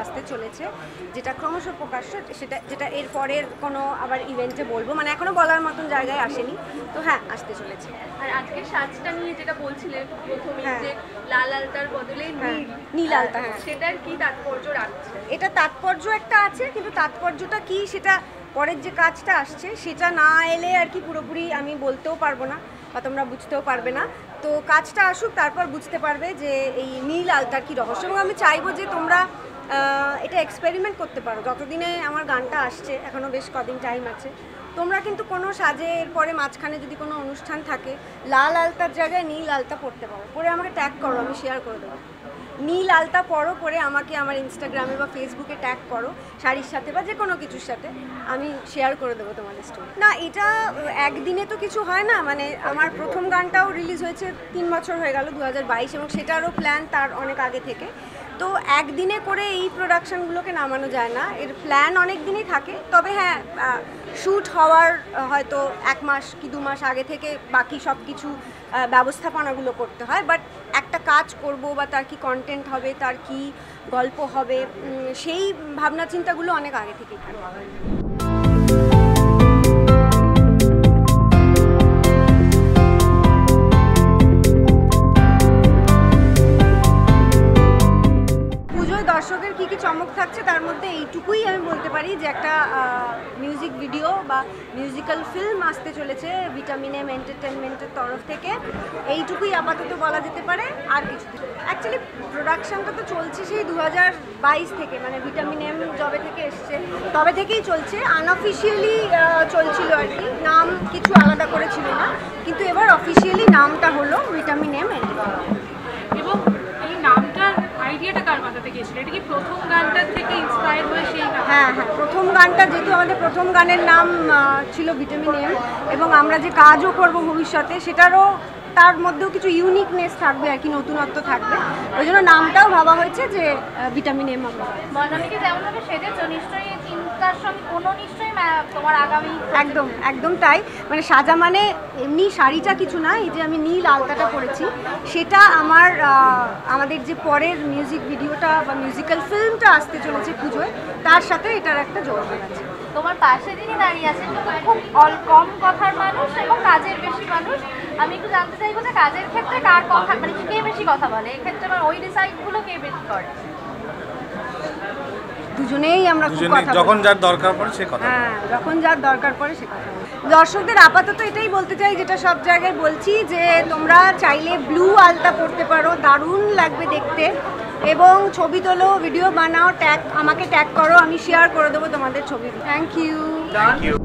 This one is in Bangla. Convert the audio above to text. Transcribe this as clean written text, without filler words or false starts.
আসতে চলেছে, যেটা ক্রমশ প্রকাশ্য, সেটা যেটা এর পরের কোনো আবার ইভেন্টে বলবো, মানে এখনো বলার মতন জায়গায় আসেনি, তো হ্যাঁ আসতে চলেছে। আর আজকে সাজটা নিয়ে যেটা বলছিলে প্রথমে, যে লাল আলতার বদলে নীল আলতা, হ্যাঁ, সেটার কি তাৎপর্য রাখছে? এটা তাৎপর্য একটা আছে, কিন্তু তাৎপর্যটা কি সেটা পরের যে কাজটা আসছে সেটা না এলে আর কি পুরোপুরি আমি বলতেও পারবো না বা তোমরা বুঝতেও পারবে না। তো কাজটা আসুক, তারপর বুঝতে পারবে যে এই নীল আলতার কী রহস্য। এবং আমি চাইবো যে তোমরা এটা এক্সপেরিমেন্ট করতে পারো। যতদিনে আমার গানটা আসছে, এখনও বেশ কদিন টাইম আছে, তোমরা কিন্তু কোনো সাজের পরে মাঝখানে যদি কোনো অনুষ্ঠান থাকে, লাল আলতার জায়গায় নীল আলতা পরতে পারো, পরে আমাকে ট্যাগ করো, আমি শেয়ার করে দেবো। নীল আলতা পরো, পরে আমাকে আমার ইনস্টাগ্রামে বা ফেসবুকে ট্যাগ করো শাড়ির সাথে বা যে কোনো কিছুর সাথে, আমি শেয়ার করে দেবো তোমাদের স্টোরি। না, এটা একদিনে তো কিছু হয় না, মানে আমার প্রথম গানটাও রিলিজ হয়েছে 3 বছর হয়ে গেল, 2022, এবং সেটারও প্ল্যান তার অনেক আগে থেকে। তো একদিনে করে এই প্রোডাকশানগুলোকে নামানো যায় না, এর প্ল্যান অনেক দিনই থাকে। তবে হ্যাঁ, শ্যুট হওয়ার হয়তো 1 মাস কি 2 মাস আগে থেকে বাকি সব কিছু ব্যবস্থাপনাগুলো করতে হয়। বাট একটা কাজ করব বা তার কি কন্টেন্ট হবে, তার কি গল্প হবে, সেই ভাবনা চিন্তাগুলো অনেক আগে থেকেই থাকে। দর্শকের কী কী চমক থাকছে তার মধ্যে এইটুকুই আমি বলতে পারি যে একটা মিউজিক ভিডিও বা মিউজিক্যাল ফিল্ম আসতে চলেছে ভিটামিন এম এন্টারটেনমেন্টের তরফ থেকে, এইটুকুই আপাতত বলা যেতে পারে। আর কিছু অ্যাকচুয়ালি প্রোডাকশানটা তো চলছে সেই 2022 থেকে, মানে ভিটামিন এম যবে থেকে এসছে তবে থেকেই চলছে। আনঅফিসিয়ালি চলছিল আর কি, নাম কিছু আলাদা করে ছিল না, কিন্তু এবার অফিসিয়ালি নামটা হলো ভিটামিন এম এন্টারটেনমেন্ট। এবং এই নামটার আইডিয়াটা কার মাথা থেকে এসেছিল? এটা কি প্রথম গানটার থেকে ইন্সপায়ার হয়ে সেই? হ্যাঁ, প্রথম গানটা, যেহেতু আমাদের প্রথম গানের নাম ছিল ভিটামিন এম, এবং আমরা যে কাজও করব ভবিষ্যতে সেটারও তার মধ্যেও কিছু ইউনিকনেস থাকবে আর কি, নতুনত্ব থাকবে, ওই জন্য নামটাও ভাবা হয়েছে যে ভিটামিন এম। আমরা বর্ণালীকে যেমনভাবে সেজেছো, নিশ্চয়ই চিন্তার সঙ্গে কোনো নিশ্চয়ই তোমার আগামী একদম একদম তাই, মানে সাজা মানে এমনি শাড়িটা কিছু না, এই যে আমি নীল আলতাটা পরেছি সেটা আমাদের যে পরের মিউজিক ভিডিওটা বা মিউজিক্যাল ফিল্মটা আসতে চলেছে পুজোয়, তার সাথে এটার একটা যোগাযোগ আছে। তোমার পাশে যিনি দাঁড়িয়ে আছেন খুব কম কথার মানুষ এবং কাজের বেশি মানুষ, আমি একটু জানতে চাইবো যে কাজের ক্ষেত্রে কার কথা, মানে কে বেশি কথা বলে এক্ষেত্রে, মানে ওই ডিসাইডগুলো কে বেশি করে? দুজনেই আমরা খুব কথা বলি, যখন যার দরকার পড়ে সে কথা, হ্যাঁ, যখন যার দরকার পড়ে সে কথা। দর্শকদের আপাতত এটাই বলতে চাই, যেটা সব জায়গায় বলছি, যে তোমরা চাইলে ব্লু আলতা পরতে পারো, দারুণ লাগবে দেখতে, এবং ছবি তোলো, ভিডিও বানাও, আমাকে ট্যাগ করো, আমি শেয়ার করে দেবো তোমাদের ছবি। Thank you.